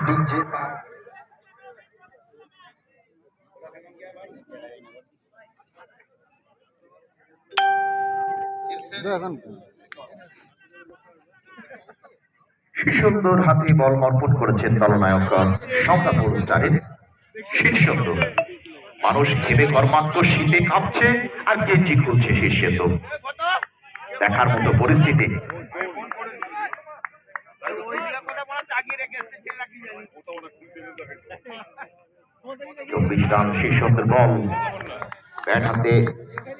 বিজেতা সুন্দর হাতে বল অর্পণ করেছেন দলনায়ক শঙ্কাপুর স্টারের শীর্ষেন্দু। মানুষ ঘেমে কর্মাক্ত শীতে কাঁপছে আর গেঞ্জি খুলছে শীর্ষেন্দু। দেখার মতো পরিস্থিতি। চব্বিশ রান শীর্ষেন্দুর বল, ব্যাট হাতে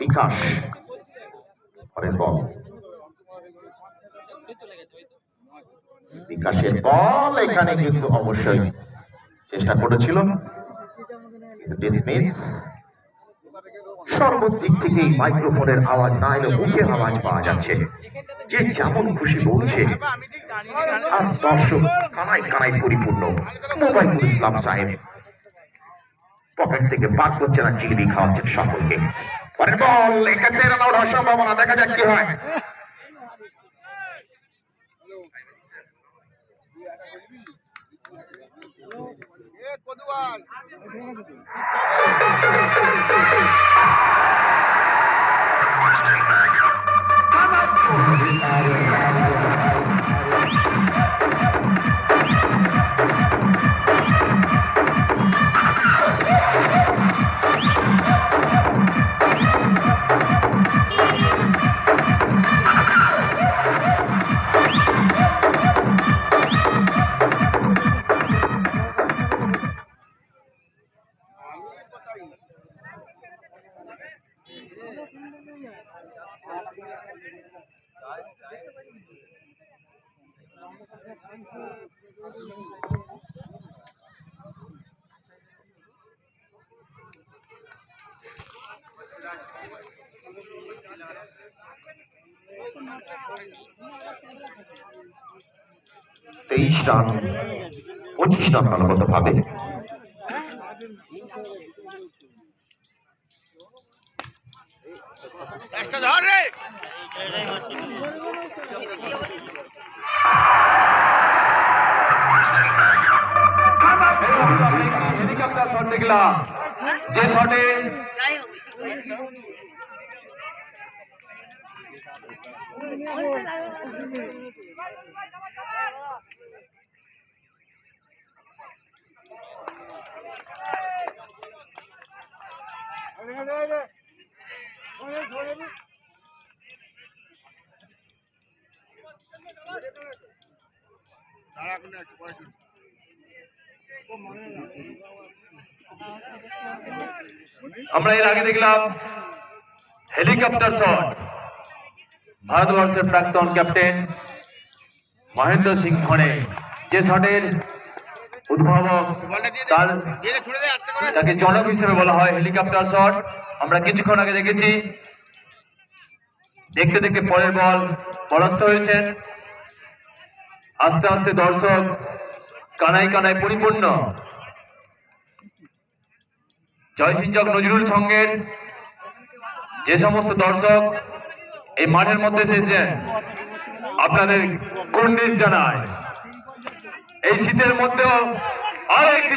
বিকাশ পরের বল, বিকাশের বল এখানে কিন্তু অবশ্যই চেষ্টা করেছিল, সর্বদিক থেকেই মাইক্রোফোনের আওয়াজ না এলে মুখের আওয়াজ পাওয়া যাচ্ছে, যে যেমন খুশি বলছে আর দর্শক কানায় কানায় পরিপূর্ণ। মোবাইদুল ইসলাম সাহেব পকেট থেকে বাদ করছে না, চিংড়ি খাওয়াচ্ছেন সকলকে। পরের বল, এক্ষেত্রে রান আউট হওয়ার সম্ভাবনা, দেখা যাক কি হয়। তেইশ রান 25 রান দলগত ভাবে। হেলিকপ্টার শট দেখলাম, যে শটে আমরা এর আগে দেখলাম হেলিকপ্টার শট, ভারতবর্ষের প্রাক্তন ক্যাপ্টেন মহেন্দ্র সিং ধোনি, যে শটের উদ্ভাবক, তাকে জনক হিসেবে বলা হয় হেলিকপ্টার শট। আমরা কিছুক্ষণ আগে দেখেছি, দেখতে দেখতে পরের বল পরাস্ত হয়েছেন। আস্তে আস্তে দর্শক কানায় কানায় পরিপূর্ণ। জয়সিঞ্জক নজরুল সঙ্গের যে সমস্ত দর্শক এই মাঠের মধ্যে এসেছেন, আপনাদের কুর্নিশ জানায়। এই শীতের মধ্যেও আরো একটি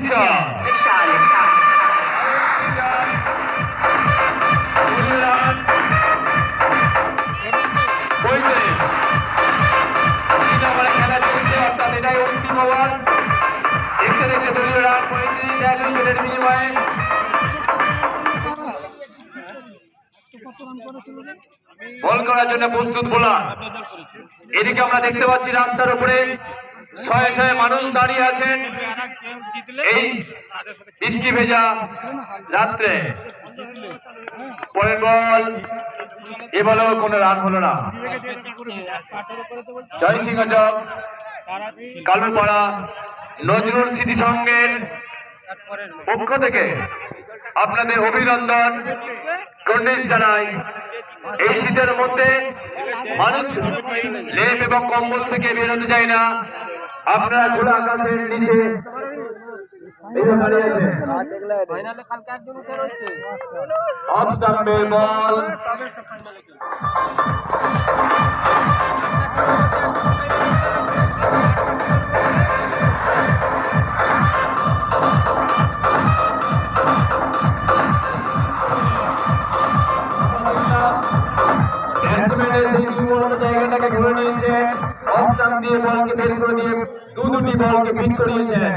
খেলা চলছে, অর্থাৎ এটাই অন্তিম ওভার। দেখতে দেখতে দলীয় রান 35 উইকেটের বিনিময়ে। বল করার জন্য প্রস্তুত বোলার। এদিকে আমরা দেখতে পাচ্ছি রাস্তার উপরে শয়ে শয়ে মানুষ দাঁড়িয়ে আছেন এই বৃষ্টি ভেজা রাত্রে। পরের বল, এ বলেও কোনো রান হলো না। জয়সিংহ চক কালুপাড়া নজরুল স্মৃতি সংঘের পক্ষ থেকে আপনাদের অভিনন্দন, কুর্নিশ জানাই। এই শীতের মধ্যে মানুষ লেপ এবং কম্বল থেকে বেরোতে চায় না। আপনারা খোলা আকাশের নিচে অফ স্টাম্পে বল, করেছেন, অফ স্টাম্প দিয়ে বলকে বের করে দিয়ে দুটি বলকে বিট করিয়েছেন।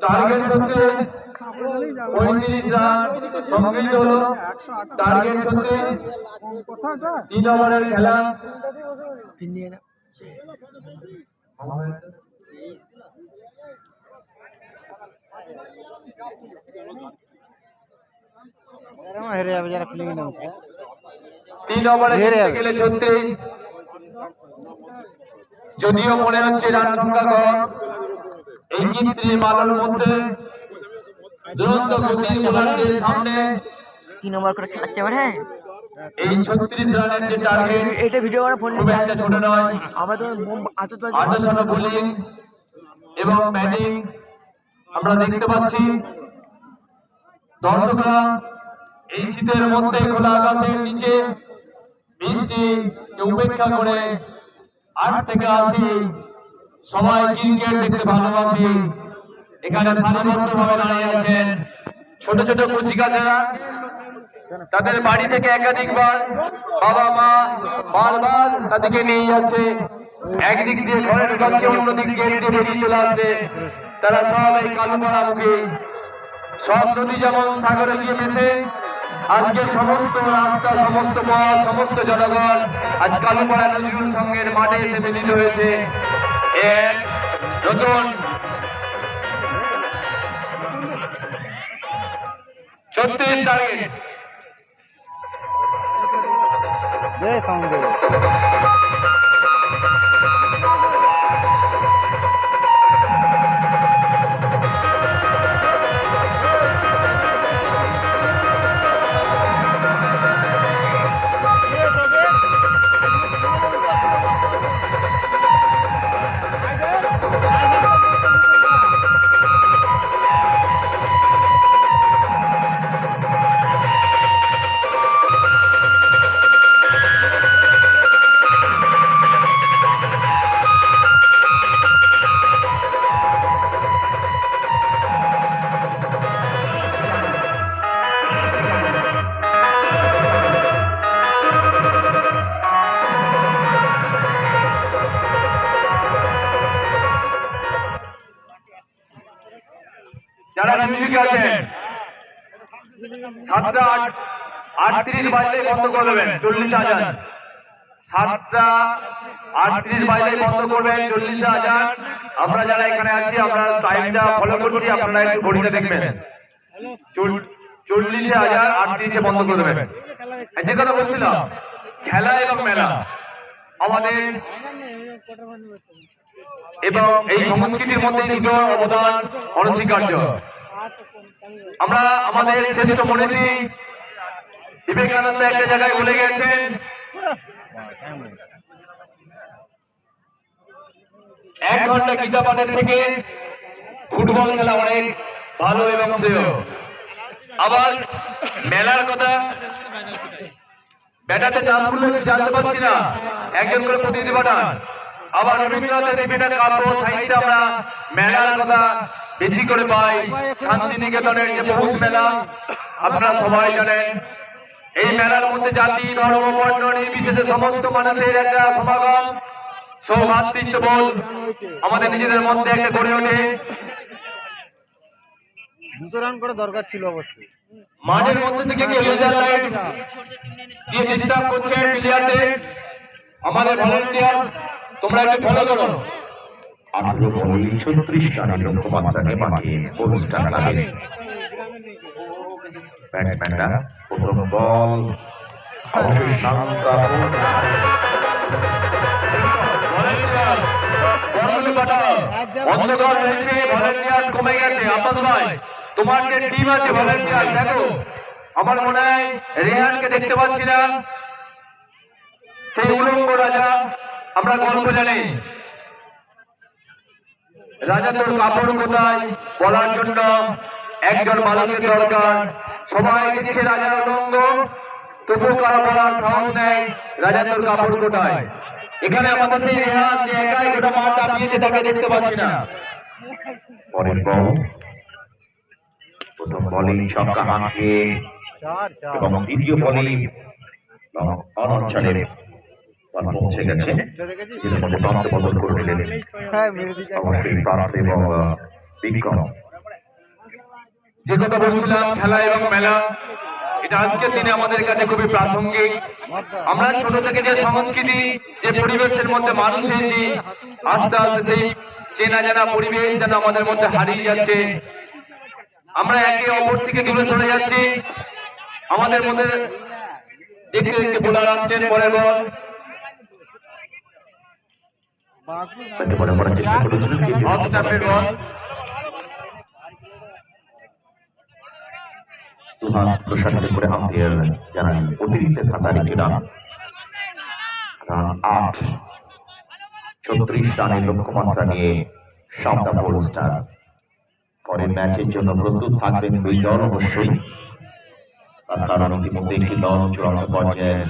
টার্গেট 36, 35 রান সংগৃহীত হলো। টার্গেট 36, 3 ওভারের খেলা। তিন ওভারে গেলে 36। যদিও মনে হচ্ছে রান সংখ্যা কম, এই কৃত্রিম আলোর মধ্যে দুরন্ত গতির বোলারদের সামনে 3 ওভার করে খেলাচ্ছে এবার। হ্যাঁ, এই 36 রানের যে টার্গেট, এটা ভিডিও করা ফোন খুব একটা ছোট নয়। আমরা তো আদর্শন বোলিং এবং ব্যাটিং আমরা দেখতে পাচ্ছি। দর্শকরা এই শীতের মধ্যে খোলা আকাশের নিচে বৃষ্টিকে উপেক্ষা করে 8 থেকে 80 সবাই ক্রিকেট দেখতে ভালোবাসি। এখানে সারিবদ্ধভাবে দাঁড়িয়ে আছেন ছোট ছোট কচিকাচারা। তাদের বাড়ি থেকে একাধিকবার বাবা মা বারবার তাদেরকে নিয়ে যাচ্ছে, একদিক দিয়ে ঘরে ঢুকাচ্ছে, অন্যদিক গেট দিয়ে বেরিয়ে চলে আসছে। তারা সব এই কালুপাড়া মুখে, সব নদী যেমন সাগরে গিয়ে মেশে, আজকে সমস্ত রাস্তা, সমস্ত পথ, সমস্ত জনগণ আজ কালুপাড়া নজরুল সংঘের মাঠে এসে মিলিত হয়েছে এক নতুন 36 টার্গেট। যারা মিউজিক আছেন 7টা 38 বাজলেই বন্ধ করে দেবেন, 40,000। 7টা 38 বাজলেই বন্ধ করবেন, 40,000। আমরা যারা এখানে আছি আমরা টাইমটা ফলো করছি, আপনারা একটু ঘড়িতে দেখবেন। 40,000 38-এ বন্ধ করে দেবেন। যে কথা বলছিলাম, খেলা এবং মেলা আমাদের এবং এই সংস্কৃতির মধ্যে দুটো অবদান অনস্বীকার্য। আমরা আমাদের শ্রেষ্ঠ মনীষী বিবেকানন্দ একটা জায়গায় বলে গেছেন, 1 ঘন্টা গীতা পাঠের থেকে ফুটবল খেলা অনেক ভালো এবং শ্রেয়। আবার মেলার কথা ব্যাটাতে নাম বললে জানতে পারছি না, একজন করে প্রতিনিধি পাঠান। আবার রবীন্দ্রনাথের বিভিন্ন কাব্য সাহিত্যে আমরা মেলার কথা বেশি করে পাই। শান্তিনিকেতনের যে পৌষ মেলা আপনারা সবাই জানেন, এই মেলার মধ্যে জাতি ধর্ম বর্ণ নির্বিশেষে সমস্ত মানুষের একটা সমাগম, সৌভ্রাতৃত্ববোধ আমাদের নিজেদের মধ্যে একটা গড়ে ওঠে। 200 রান করে দরকার ছিল অবশ্যই। মাঠের মধ্যে থেকে কেউ লেজার লাইট দিয়ে ডিস্টার্ব করছে প্লেয়ারদের, আমাদের ভলান্টিয়ার তোমরা একটু ফলো করো। 18 বলে 36 রানের লক্ষ্যমাত্রাকে মাঠে অনুষ্ঠান লাগেন। ব্যাটসম্যানরা প্রথম বল অবশ্যই শান্ত অন্ধকার হয়েছে, ভলান্টিয়ার কমে গেছে। আব্বাস ভাই, তোমার যে টিম আছে ভলান্টিয়ার দেখো, আমার মনে হয় রেহানকে দেখতে পাচ্ছি না। সেই উলঙ্গ রাজা, আমরা গল্প জানি, রাজা তোর কাপড় কোথায় বলার জন্য একজন বালকের দরকার। সবাই দিচ্ছে রাজার উলঙ্গ, তবু কারো বলার সাহস নেই রাজা তোর কাপড় কোথায়। এখানে আমাদের সেই রেহান যে একাই গোটা মাঠ দাপিয়েছে তাকে দেখতে পাচ্ছি না। পরের বল, প্রথম বলেই ছক্কা হাঁকিয়ে চার চার এবং দ্বিতীয় বলেই অঞ্চলে বল পৌঁছে গেছে, যেটার মধ্যে প্রান্ত বদল করে নিলেন হ্যাঁ মেরে দিকে অবশ্যই প্রান্ত এবং বিক্রম। যে কথা বলছিলাম খেলা এবং মেলা, এটা আজকের দিনে আমাদের কাছে খুবই প্রাসঙ্গিক। আমরা ছোট থেকে যে সংস্কৃতি, যে পরিবেশের মধ্যে মানুষ হয়েছি, আস্তে আস্তে সেই চেনা জানা পরিবেশ যেন আমাদের মধ্যে হারিয়ে যাচ্ছে। আমরা একে অপর থেকে দূরে সরে যাচ্ছি। আমাদের মধ্যে দেখতে দেখতে বোলার আসছেন। পরের বল তাকে মনে করার চেষ্টা করেছিলেন অফ স্টাম্পের বল। দুহাত প্রসারিত করে আম্পায়ার জানান অতিরিক্ত খাতার একটি রান, রান 8, 36 রানের লক্ষ্যমাত্রা নিয়ে সাউথ স্টার। পরের ম্যাচের জন্য প্রস্তুত থাকবেন দুই দল অবশ্যই, তার কারণ ইতিমধ্যে একটি দল চূড়ান্ত পর্যায়ের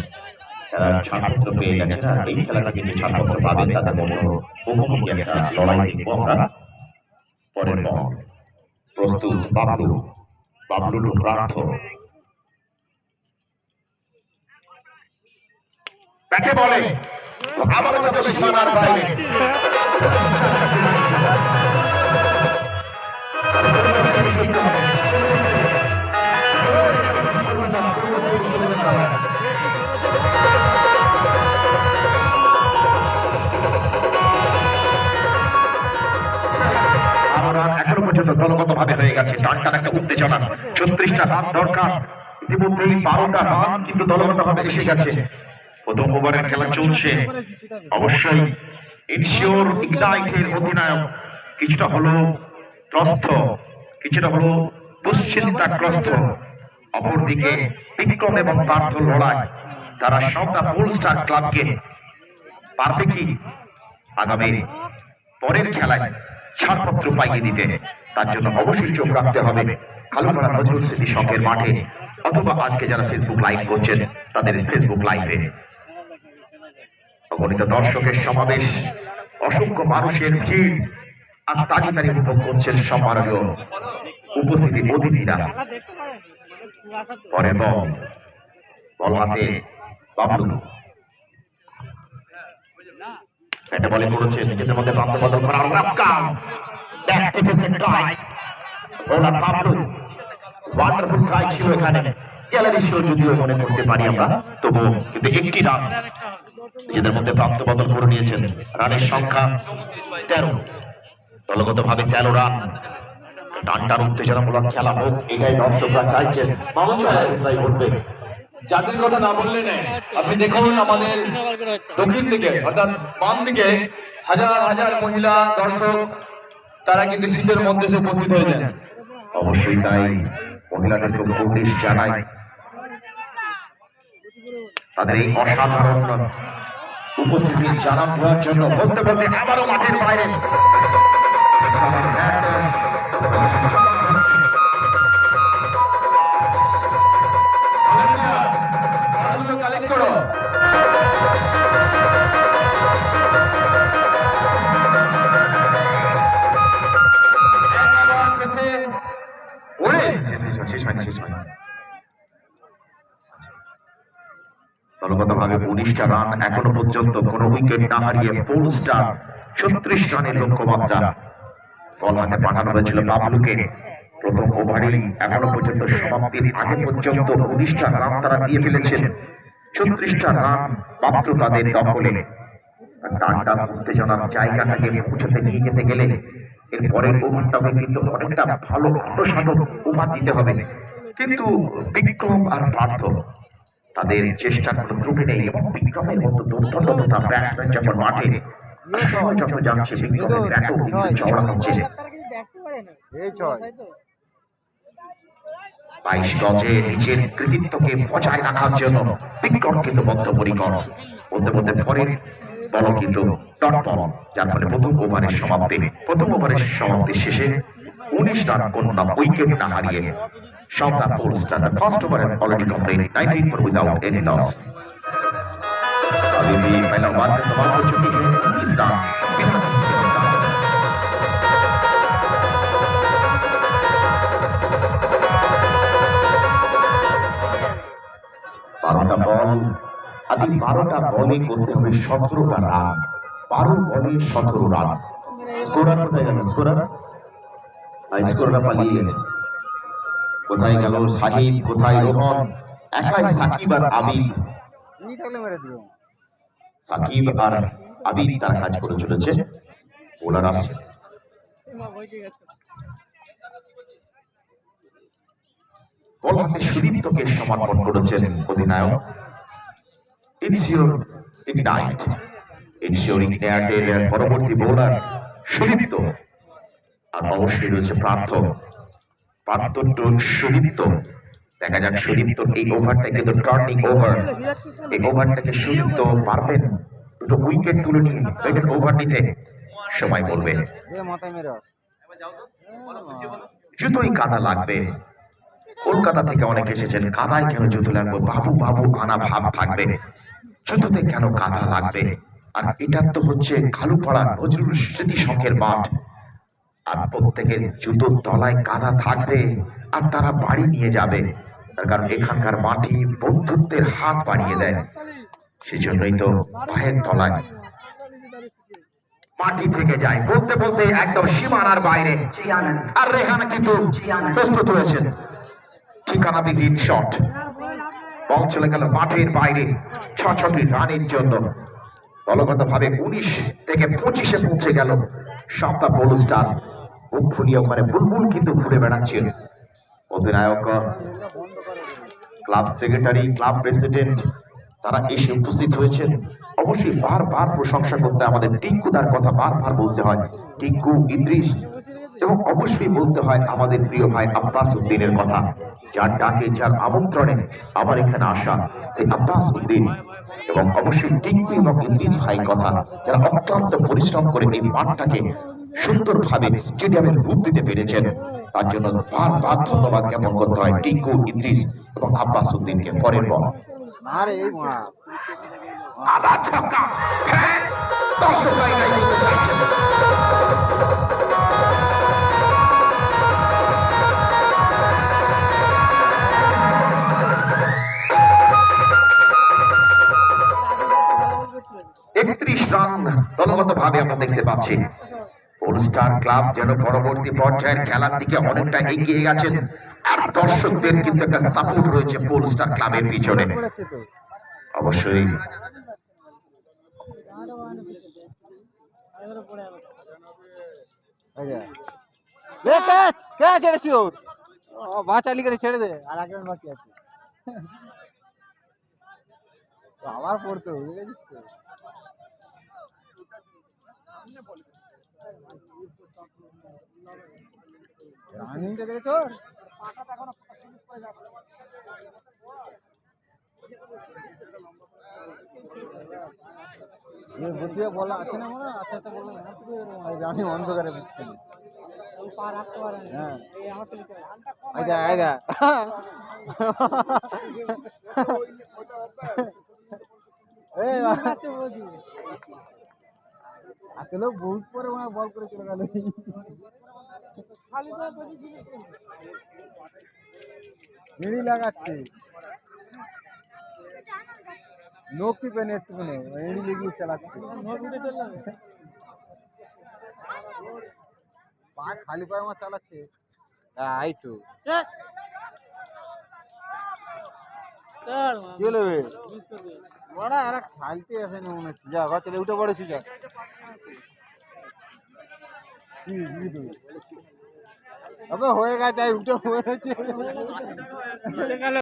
খেলার ছাড়পত্র পেয়ে গেছে। আর এই খেলা থেকে যে ছাড়পত্র পাবেন তাদের মধ্যে মুখোমুখি একটা লড়াই দেখবো আমরা। পরের বল, প্রস্তুত বাবলু, বাবলু প্রার্থ, ব্যাটে বলে আবারও যাবে সীমানার বাইরে। এখনো পর্যন্ত দলগতভাবে হয়ে গেছে টান টান একটা উত্তেজনা। 36টা রান দরকার, ইতিমধ্যেই 12টা রান কিন্তু দলগতভাবে এসে গেছে। প্রথম ওভারের খেলা চলছে, অবশ্যই ইনশিওর ইগনাইটের অধিনায়ক কিছুটা হলো ত্রস্ত, কিছুটা হলো দুশ্চিন্তাগ্রস্ত। অপরদিকে বিক্রম এবং পার্থ লড়াই, তারা সাউথ স্টার ক্লাবকে পারবে কি আগামী পরের খেলায় ছাড়পত্র পাইয়ে দিতে। তার জন্য অবশ্যই চোখ রাখতে হবে খালুপাড়া নজরুল স্মৃতি সংঘের মাঠে, অথবা আজকে যারা ফেসবুক লাইভ করছেন তাদের ফেসবুক লাইভে। অগণিত দর্শকের সমাবেশ, অসংখ্য মানুষের ভিড়, আর তাড়াতাড়ি উপভোগ করছেন সম্মানীয় উপস্থিতি অতিথিরা। পরের বল, বল হাতে বাবলু, একটা বলে করেছে নিজেদের মধ্যে প্রান্ত বদল করার রাফকাম back defensive try. Bowler Bablu wonderful try ছিল এখানে, গ্যালারি শো যদিও মনে করতে পারি আমরা, তবু কিন্তু একটি রান নিজেদের মধ্যে প্রান্ত বদল করে নিয়েছেন। রানের সংখ্যা 13, দলগতভাবে 13 রান। টান টান উত্তেজনামূলক খেলা হোক, এটাই দর্শকরা চাইছেন। মামুন সাহেব তাই বলবে, জাতির কথা না বললে নেই। আপনি দেখুন আমাদের দক্ষিণ দিকে অর্থাৎ বাম দিকে হাজার হাজার মহিলা দর্শক, তারা কিন্তু শীতের মধ্যে এসে উপস্থিত হয়ে যায়। অবশ্যই তাই, মহিলাদেরকে পুলিশ জানাই তাদের এই অসাধারণ উপস্থিতি জানান দেওয়ার জন্য। বলতে বলতে আবারও মাঠের বাইরে কালেক্ট করো। দলগতভাবে 19টা রান, এখনো পর্যন্ত কোনো উইকেট না হারিয়ে ফুল স্টার 36 রানের লক্ষ্যমাত্রা। বল হাতে পাঠানো হয়েছিল বাবলুকে। প্রথম ওভারেই এখনো পর্যন্ত সমাপ্তির আগে পর্যন্ত 19টা রান তারা দিয়ে ফেলেছেন। 36টা রান মাত্র তাদের দখলে। টান টান উত্তেজনার জায়গাটাকে পৌঁছতে নিয়ে যেতে গেলে এর পরের ওভারটাকে কিন্তু অনেকটা ভালো প্রসাধক ওভার দিতে হবে। কিন্তু বিক্রম আর পার্থ তাদের চেষ্টার কোনো ত্রুটি নেই, এবং বিক্রমের মতো দুর্দান্ততা ব্যাটসম্যান যখন মাঠে সময় যত যাচ্ছে বিক্রমের ব্যাটও কিন্তু চওড়া হচ্ছে। 22 গজে নিজের কৃতিত্বকে বজায় রাখার জন্য বিক্রম কিন্তু বদ্ধপরিকর। বলতে বলতে পরের বল কিন্তু ডট বল, যার ফলে প্রথম ওভারের সমাপ্তি শেষে 19 রান কোনো উইকেট না হারিয়ে south star, the first over has already completed 19 for without any loss. अभी भी पहला ओवर का समाप्त हो चुकी है 19 रन बिना किसी के नुकसान। बारोटा बॉल अभी 12টা বলে করতে হবে 17টা রান। 12 বলে 17 রান। স্কোরার কোথায় গেল? স্কোরাররা পালিয়ে গেছে। কোথায় গেল সাহিদ, কোথায় রোহন? একাই সাকিব আর আবিদ। তুমি থাকলে মেরে দিও। সাকিব আর আবিদ তার কাজ করে চলেছে। বোলার আসছে। বল হাতে সুদীপ্তকে সমর্পণ করেছেন অধিনায়ক। Ensure ignite. ইনসিওর ইগনাইটের পরবর্তী বোলার সুদীপ্ত। আর অবশ্যই রয়েছে প্রার্থ টু সুদীপ্ত। দেখা যাক সুদীপ্ত এই ওভারটা কিন্তু টার্নিং ওভার। এই ওভারটাকে সুদীপ্ত পারবেন দুটো উইকেট তুলে নিয়ে বেটার ওভার নিতে। সময় বলবে মাথায় মেরে জুতোই কাদা লাগবে। কলকাতা থেকে অনেক এসেছেন, কাদায় কেন জুতো লাগবে? বাবু আনা ভাব থাকবে, জুতোতে কেন কাদা লাগবে? আর এটা তো হচ্ছে খালুপাড়া নজরুল স্মৃতি সংঘের মাঠ, আর প্রত্যেকের জুতোর তলায় কাদা থাকবে আর তারা বাড়ি নিয়ে যাবে। তার কারণ এখানকার মাটি বন্ধুত্বের হাত বাড়িয়ে দেয়, সেজন্যই তো পায়ের তলায় মাটি থেকে যায়। বলতে বলতে একদম সীমানার বাইরে আর রেহানা কিন্তু প্রস্তুত হয়েছেন। ঠিকানাবিহীন শট, বল চলে গেল মাঠের বাইরে ৬টি রানের জন্য। দলগতভাবে 19 থেকে 25-এ পৌঁছে গেল সপ্তাহ বোল স্টার। উৎফুল্লিয়ে ওখানে বুলবুল কিন্তু ঘুরে বেড়াচ্ছে। অধিনায়ক, ক্লাব সেক্রেটারি, ক্লাব প্রেসিডেন্ট তারা এসে উপস্থিত হয়েছেন। অবশ্যই বারবার প্রশংসা করতে আমাদের টিঙ্কুদার কথা বারবার বলতে হয়, টিঙ্কু, ইদ্রিস, এবং অবশ্যই বলতে হয় আমাদের প্রিয় ভাই আব্বাস উদ্দিনের কথা, যার ডাকে, যার আমন্ত্রণে আমার এখানে আসা সেই আব্বাস উদ্দিন, এবং অবশ্যই টিঙ্কু এবং ইদ্রিস ভাই কথা, যারা অক্লান্ত পরিশ্রম করে এই মাঠটাকে সুন্দরভাবে স্টেডিয়ামের রূপ দিতে পেরেছেন। তার জন্য বারবার ধন্যবাদ জ্ঞাপন করতে হয় টিঙ্কু, ইদ্রিস এবং আব্বাস উদ্দিনকে। পরের বল আরে এই মা আবার ছক্কা। হ্যাঁ, দর্শকরা এটাই বলতে চাইছেন। রান দলগতভাবে আমরা দেখতে পাচ্ছি। স্টার ক্লাব যেন পরবর্তী পর্যায়ের খেলার দিকে অনেকটা এগিয়ে গেছেন, আর দর্শকদের কিন্তু একটা সাপোর্ট রয়েছে পোল স্টার ক্লাবের পিছনে। অবশ্যই বাঁচালি করে ছেড়ে দে, আর এক রান বাকি আছে। আবার পড়তে হবে, বুঝে গেছিস তো? রানিংটা দেখেছো? বুদ্ধিও বলা আছে না, মনে আস্তে আস্তে বললাম আমি অন্ধকারে বুঝছি। হ্যাঁ আইদা আইদা আজকে লোক বহুত পরে বল করে চলে গেল। এড়ি লাগাচ্ছে নোক টিপে নেট টিপে এড়ি লেগে চালাচ্ছে। পা খালি পায়ে আমার চালাচ্ছে। এই তো কি হলো বড়া, এরা খালতে আসে না মনে হচ্ছে। যা ঘর চলে উঠে পড়েছি, যা হয়ে গেছে, উঠে পড়েছে।